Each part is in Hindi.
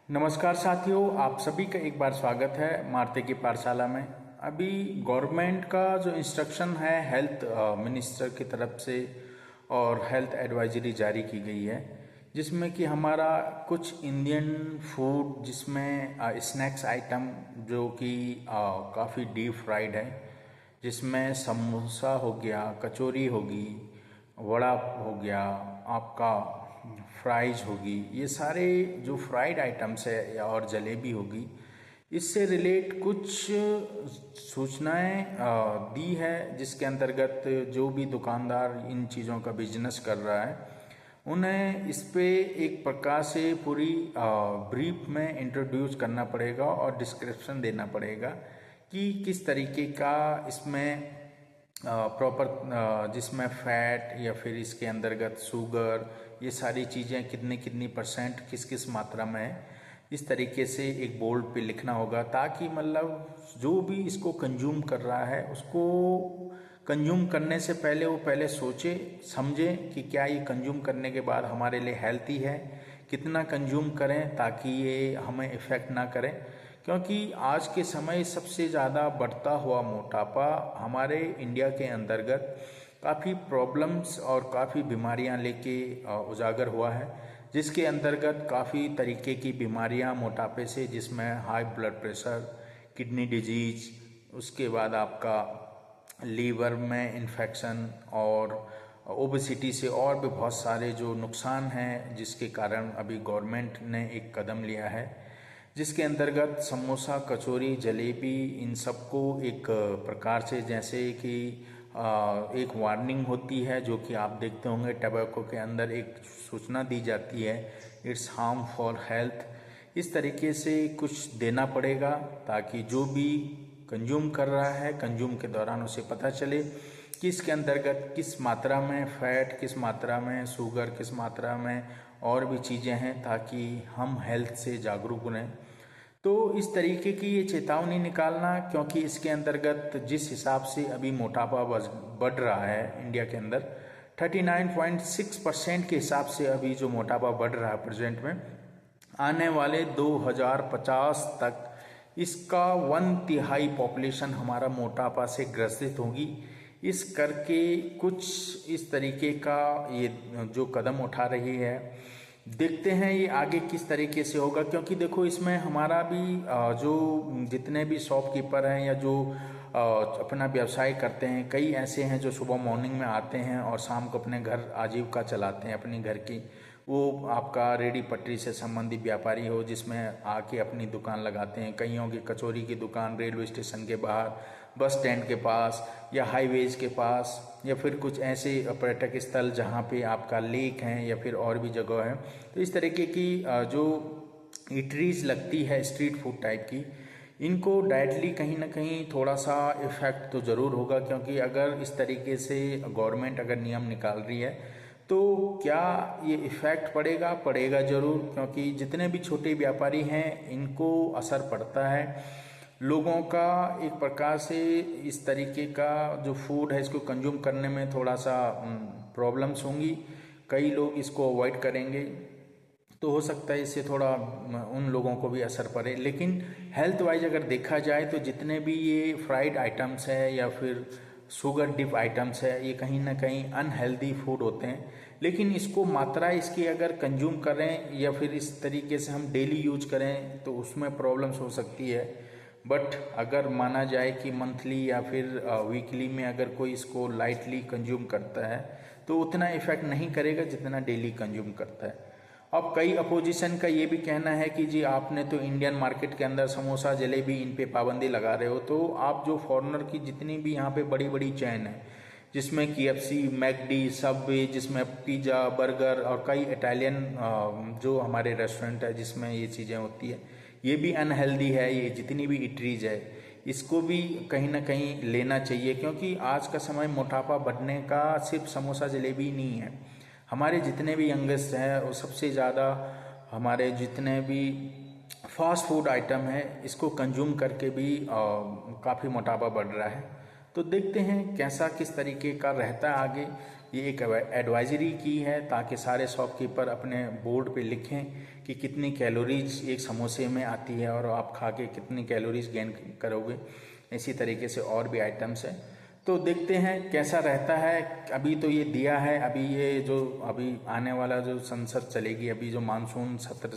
नमस्कार साथियों, आप सभी का एक बार स्वागत है मारते की पाठशाला में। अभी गवर्नमेंट का जो इंस्ट्रक्शन है हेल्थ मिनिस्टर की तरफ से और हेल्थ एडवाइजरी जारी की गई है, जिसमें कि हमारा कुछ इंडियन फूड जिसमें स्नैक्स आइटम जो कि काफ़ी डीप फ्राइड है, जिसमें समोसा हो गया, कचौरी होगी, वड़ा हो गया, आपका फ्राइज होगी, ये सारे जो फ्राइड आइटम्स है या और जलेबी होगी, इससे रिलेट कुछ सूचनाएं दी है, जिसके अंतर्गत जो भी दुकानदार इन चीज़ों का बिजनेस कर रहा है उन्हें इस पे एक प्रकार से पूरी ब्रीफ में इंट्रोड्यूस करना पड़ेगा और डिस्क्रिप्शन देना पड़ेगा कि किस तरीके का इसमें प्रॉपर जिसमें फैट या फिर इसके अंतर्गत शुगर, ये सारी चीज़ें कितनी कितनी परसेंट किस किस मात्रा में है, इस तरीके से एक बोर्ड पे लिखना होगा, ताकि मतलब जो भी इसको कंज्यूम कर रहा है उसको कंज्यूम करने से पहले वो पहले सोचे समझे कि क्या ये कंज्यूम करने के बाद हमारे लिए हेल्थी है, कितना कंज्यूम करें ताकि ये हमें इफ़ेक्ट ना करें। क्योंकि आज के समय सबसे ज़्यादा बढ़ता हुआ मोटापा हमारे इंडिया के अंतर्गत काफ़ी प्रॉब्लम्स और काफ़ी बीमारियां लेके उजागर हुआ है, जिसके अंतर्गत काफ़ी तरीके की बीमारियां मोटापे से, जिसमें high blood pressure, kidney disease, उसके बाद आपका लीवर में इन्फेक्शन और ओबेसिटी से और भी बहुत सारे जो नुकसान हैं, जिसके कारण अभी गवर्नमेंट ने एक कदम लिया है, जिसके अंतर्गत समोसा, कचौरी, जलेबी, इन सबको एक प्रकार से जैसे कि एक वार्निंग होती है, जो कि आप देखते होंगे टबैको के अंदर एक सूचना दी जाती है, इट्स हार्म फॉर हेल्थ, इस तरीके से कुछ देना पड़ेगा ताकि जो भी कंज्यूम कर रहा है कंज्यूम के दौरान उसे पता चले कि इसके अंतर्गत किस मात्रा में फैट, किस मात्रा में शुगर, किस मात्रा में और भी चीज़ें हैं, ताकि हम हेल्थ से जागरूक रहें। तो इस तरीके की ये चेतावनी निकालना, क्योंकि इसके अंतर्गत जिस हिसाब से अभी मोटापा बढ़ रहा है इंडिया के अंदर 39.6% के हिसाब से अभी जो मोटापा बढ़ रहा है प्रेजेंट में, आने वाले 2050 तक इसका 1/3 पॉपुलेशन हमारा मोटापा से ग्रसित होगी। इस करके कुछ इस तरीके का ये जो कदम उठा रही है, देखते हैं ये आगे किस तरीके से होगा। क्योंकि देखो इसमें हमारा भी जो जितने भी शॉपकीपर हैं या जो अपना व्यवसाय करते हैं, कई ऐसे हैं जो सुबह मॉर्निंग में आते हैं और शाम को अपने घर आजीविका चलाते हैं अपनी घर की। वो आपका रेडी पटरी से संबंधित व्यापारी हो, जिसमें आके अपनी दुकान लगाते हैं। कईयों की कचौरी की दुकान रेलवे स्टेशन के बाहर, बस स्टैंड के पास या हाईवेज के पास, या फिर कुछ ऐसे पर्यटक स्थल जहाँ पे आपका लेक हैं या फिर और भी जगह है। तो इस तरीके की जो ईटरीज लगती है स्ट्रीट फूड टाइप की, इनको डायरेक्टली कहीं ना कहीं थोड़ा सा इफेक्ट तो ज़रूर होगा। क्योंकि अगर इस तरीके से गवर्नमेंट अगर नियम निकाल रही है तो क्या ये इफ़ेक्ट पड़ेगा ज़रूर। क्योंकि जितने भी छोटे व्यापारी हैं इनको असर पड़ता है। लोगों का एक प्रकार से इस तरीके का जो फूड है इसको कंज्यूम करने में थोड़ा सा प्रॉब्लम्स होंगी, कई लोग इसको अवॉइड करेंगे, तो हो सकता है इससे थोड़ा उन लोगों को भी असर पड़े। लेकिन हेल्थ वाइज अगर देखा जाए तो जितने भी ये फ्राइड आइटम्स है या फिर शुगर डिप आइटम्स है, ये कहीं ना कहीं अनहेल्दी फूड होते हैं। लेकिन इसको मात्रा इसकी अगर कंज्यूम करें या फिर इस तरीके से हम डेली यूज करें तो उसमें प्रॉब्लम्स हो सकती है। बट अगर माना जाए कि मंथली या फिर वीकली में अगर कोई इसको लाइटली कंज्यूम करता है तो उतना इफेक्ट नहीं करेगा जितना डेली कंज्यूम करता है। अब कई अपोजिशन का ये भी कहना है कि जी आपने तो इंडियन मार्केट के अंदर समोसा, जलेबी, इन पे पाबंदी लगा रहे हो, तो आप जो फॉरेनर की जितनी भी यहाँ पे बड़ी बड़ी चैन है, जिसमें KFC, मैकडी, सबवे, जिसमें पिज़्ज़ा, बर्गर और कई इटालियन जो हमारे रेस्टोरेंट है जिसमें ये चीज़ें होती है, ये भी अनहेल्दी है। ये जितनी भी इटरीज है इसको भी कहीं ना कहीं लेना चाहिए। क्योंकि आज का समय मोटापा बढ़ने का सिर्फ समोसा जलेबी नहीं है, हमारे जितने भी यंगेस्ट हैं वो सबसे ज़्यादा हमारे जितने भी फास्ट फूड आइटम है इसको कंज्यूम करके भी काफ़ी मोटापा बढ़ रहा है। तो देखते हैं कैसा किस तरीके का रहता है आगे। ये एक एडवाइजरी की है ताकि सारे शॉपकीपर अपने बोर्ड पे लिखें कि कितनी कैलोरीज एक समोसे में आती है और आप खा के कितनी कैलोरीज गेन करोगे। इसी तरीके से और भी आइटम्स हैं, तो देखते हैं कैसा रहता है। अभी तो ये दिया है, अभी ये जो अभी आने वाला जो संसद चलेगी, अभी जो मानसून सत्र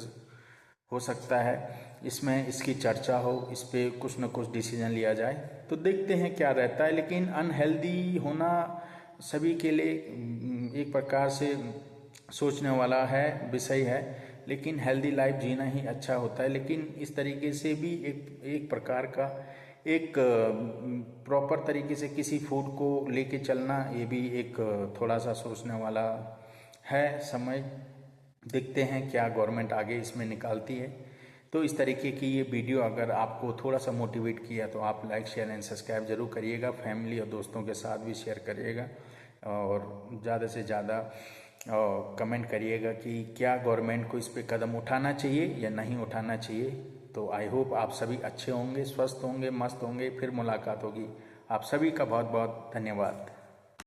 हो सकता है इसमें इसकी चर्चा हो, इस पे कुछ न कुछ डिसीजन लिया जाए, तो देखते हैं क्या रहता है। लेकिन अनहेल्दी होना सभी के लिए एक प्रकार से सोचने वाला है विषय है, लेकिन हेल्दी लाइफ जीना ही अच्छा होता है। लेकिन इस तरीके से भी एक प्रकार का एक प्रॉपर तरीके से किसी फूड को लेके चलना, ये भी एक थोड़ा सा सोचने वाला है समय। देखते हैं क्या गवर्नमेंट आगे इसमें निकालती है। तो इस तरीके की ये वीडियो अगर आपको थोड़ा सा मोटिवेट किया तो आप लाइक शेयर एंड सब्सक्राइब जरूर करिएगा, फैमिली और दोस्तों के साथ भी शेयर करिएगा और ज़्यादा से ज़्यादा कमेंट करिएगा कि क्या गवर्नमेंट को इस पे कदम उठाना चाहिए या नहीं उठाना चाहिए। तो आई होप आप सभी अच्छे होंगे, स्वस्थ होंगे, मस्त होंगे। फिर मुलाकात होगी। आप सभी का बहुत बहुत धन्यवाद।